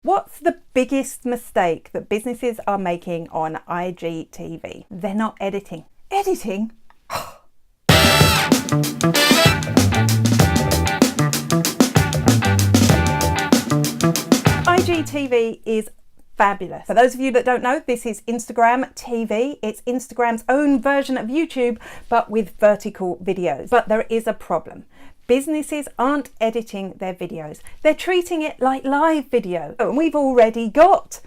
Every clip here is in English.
What's the biggest mistake that businesses are making on IGTV? They're not editing. Editing? IGTV is fabulous. For those of you that don't know, this is Instagram TV. It's Instagram's own version of YouTube, but with vertical videos. But there is a problem. Businesses aren't editing their videos. They're treating it like live video. And we've already got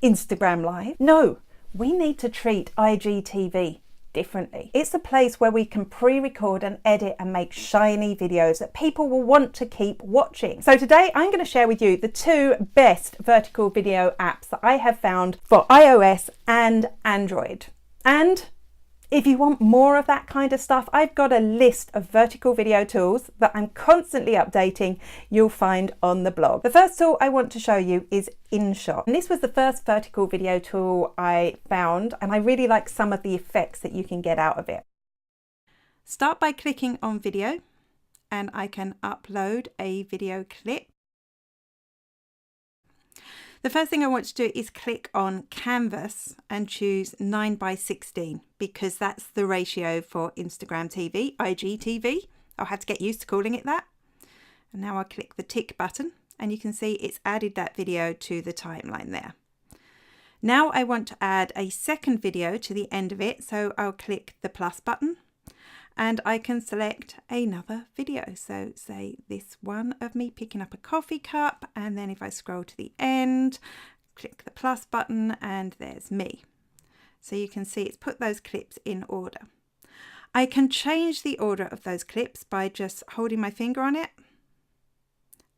Instagram Live. No, we need to treat IGTV differently. It's a place where we can pre-record and edit and make shiny videos that people will want to keep watching. So today I'm going to share with you the two best vertical video apps that I have found for iOS and Android. And if you want more of that kind of stuff, I've got a list of vertical video tools that I'm constantly updating you'll find on the blog. The first tool I want to show you is InShot. And this was the first vertical video tool I found, and I really like some of the effects that you can get out of it. Start by clicking on video, and I can upload a video clip. The first thing I want to do is click on Canvas and choose 9:16 because that's the ratio for Instagram TV, IGTV. I'll have to get used to calling it that. And now I'll click the tick button and you can see it's added that video to the timeline there. Now I want to add a second video to the end of it, so I'll click the plus button and I can select another video. So say this one of me picking up a coffee cup, and then if I scroll to the end, click the plus button and there's me. So you can see it's put those clips in order. I can change the order of those clips by just holding my finger on it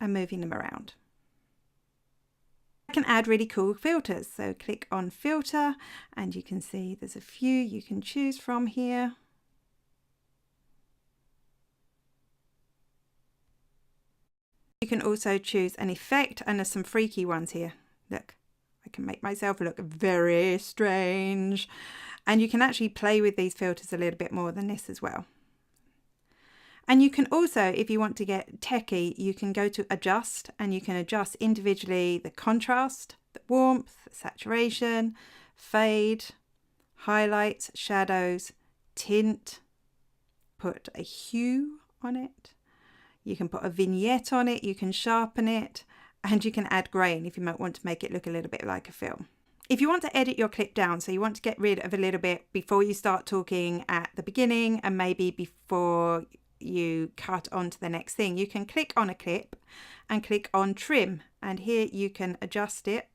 and moving them around. I can add really cool filters. So click on filter and you can see there's a few you can choose from here. You can also choose an effect, and there's some freaky ones here. Look, I can make myself look very strange. And you can actually play with these filters a little bit more than this as well. And you can also, if you want to get techie, you can go to adjust and you can adjust individually the contrast, the warmth, saturation, fade, highlights, shadows, tint, put a hue on it. You can put a vignette on it, you can sharpen it, and you can add grain if you might want to make it look a little bit like a film. If you want to edit your clip down, so you want to get rid of a little bit before you start talking at the beginning and maybe before you cut on to the next thing, you can click on a clip and click on trim, and here you can adjust it.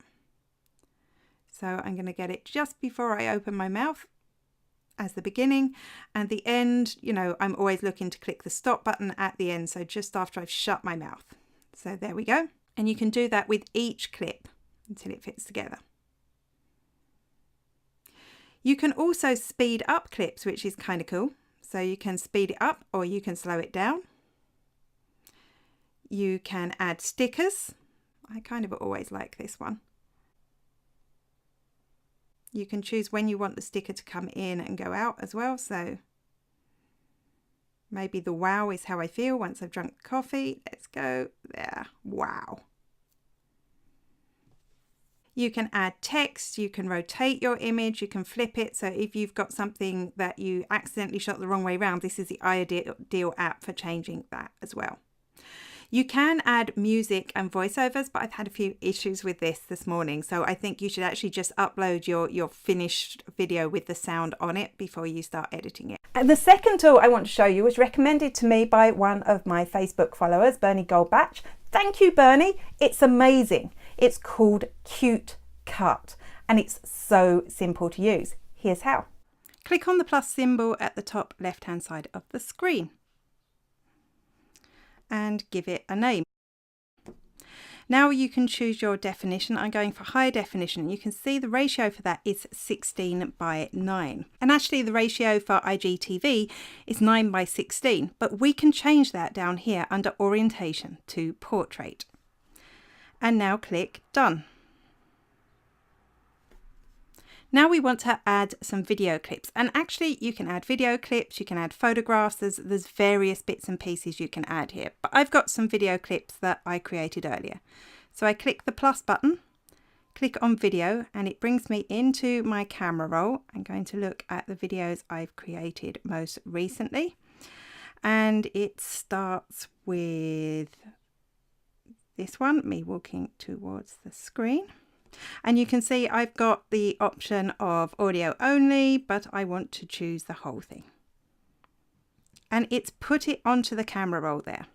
So I'm going to get it just before I open my mouth as the beginning, and the end, you know, I'm always looking to click the stop button at the end, so just after I've shut my mouth. So there we go. And you can do that with each clip until it fits together. You can also speed up clips, which is kind of cool. So you can speed it up or you can slow it down. You can add stickers. I kind of always like this one. You can choose when you want the sticker to come in and go out as well. So maybe the wow is how I feel once I've drunk the coffee. Let's go there. Wow. You can add text, you can rotate your image, you can flip it. So if you've got something that you accidentally shot the wrong way around, this is the ideal app for changing that as well. You can add music and voiceovers, but I've had a few issues with this morning. So I think you should actually just upload your finished video with the sound on it before you start editing it. And the second tool I want to show you was recommended to me by one of my Facebook followers, Bernie Goldbatch. Thank you, Bernie. It's amazing. It's called Cute Cut and it's so simple to use. Here's how. Click on the plus symbol at the top left-hand side of the screen and give it a name. Now you can choose your definition. I'm going for high definition. You can see the ratio for that is 16:9. And actually the ratio for IGTV is 9:16, but we can change that down here under orientation to portrait. And now click done. Now we want to add some video clips, and actually you can add video clips, you can add photographs, there's various bits and pieces you can add here, but I've got some video clips that I created earlier. So I click the plus button, click on video, and it brings me into my camera roll. I'm going to look at the videos I've created most recently. And it starts with this one, me walking towards the screen. And you can see I've got the option of audio only, but I want to choose the whole thing. And it's put it onto the camera roll there.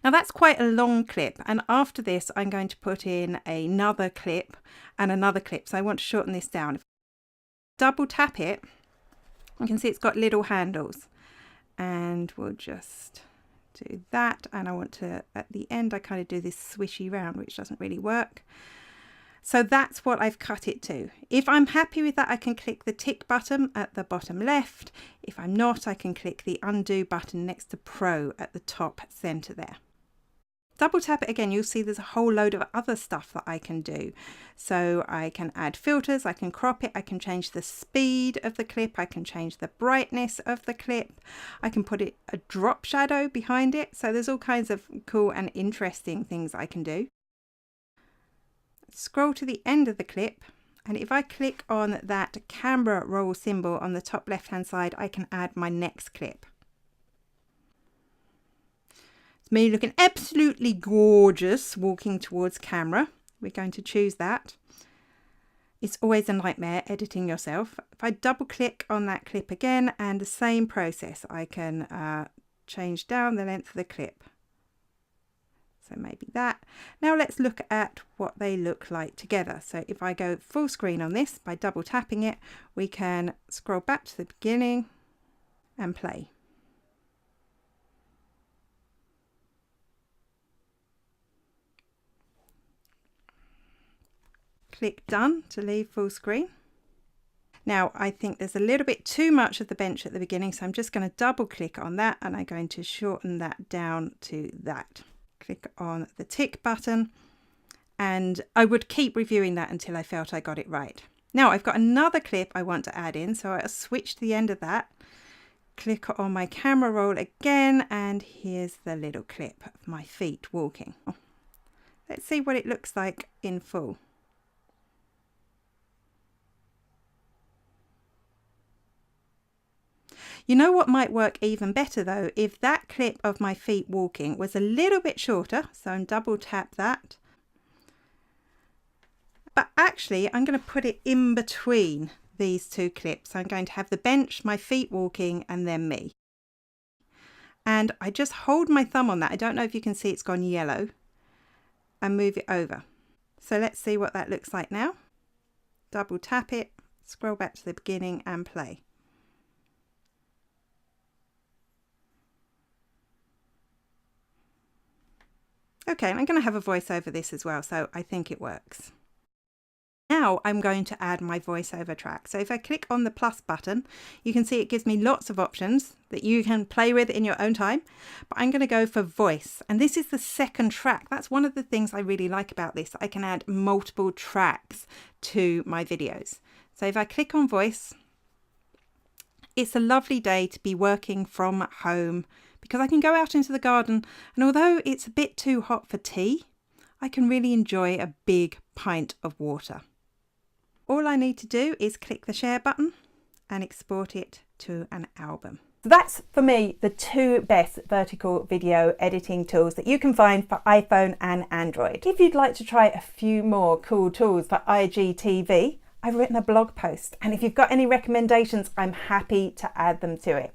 Now that's quite a long clip, and after this I'm going to put in another clip and another clip, so I want to shorten this down. If I double tap it, you can see it's got little handles, and we'll just do that. And I want to, at the end, I kind of do this swishy round, which doesn't really work. So that's what I've cut it to. If I'm happy with that, I can click the tick button at the bottom left. If I'm not, I can click the undo button next to Pro at the top center there. Double tap it again, you'll see there's a whole load of other stuff that I can do. So I can add filters, I can crop it, I can change the speed of the clip, I can change the brightness of the clip, I can put a drop shadow behind it. So there's all kinds of cool and interesting things I can do. Scroll to the end of the clip, and if I click on that camera roll symbol on the top left hand side, I can add my next clip. It's me looking absolutely gorgeous walking towards camera. We're going to choose that. It's always a nightmare editing yourself. If I double click on that clip again, and the same process, I can change down the length of the clip. So maybe that. Now let's look at what they look like together. So if I go full screen on this, by double tapping it, we can scroll back to the beginning and play. Click done to leave full screen. Now I think there's a little bit too much of the bench at the beginning, so I'm just going to double click on that, and I'm going to shorten that down to that. Click on the tick button, and I would keep reviewing that until I felt I got it right. Now I've got another clip I want to add in, so I'll switch to the end of that, click on my camera roll again, and here's the little clip of my feet walking. Let's see what it looks like in full. You know what might work even better though, if that clip of my feet walking was a little bit shorter, so I'm double tap that. But actually I'm going to put it in between these two clips. I'm going to have the bench, my feet walking, and then me. And I just hold my thumb on that. I don't know if you can see it's gone yellow, and move it over. So let's see what that looks like now. Double tap it, scroll back to the beginning and play. Okay, and I'm going to have a voice over this as well, so I think it works. Now I'm going to add my voiceover track. So if I click on the plus button, you can see it gives me lots of options that you can play with in your own time, but I'm going to go for voice. And this is the second track. That's one of the things I really like about this. I can add multiple tracks to my videos. So if I click on voice, it's a lovely day to be working from home, because I can go out into the garden, and although it's a bit too hot for tea, I can really enjoy a big pint of water. All I need to do is click the share button and export it to an album. So that's, for me, the two best vertical video editing tools that you can find for iPhone and Android. If you'd like to try a few more cool tools for IGTV, I've written a blog post, and if you've got any recommendations, I'm happy to add them to it.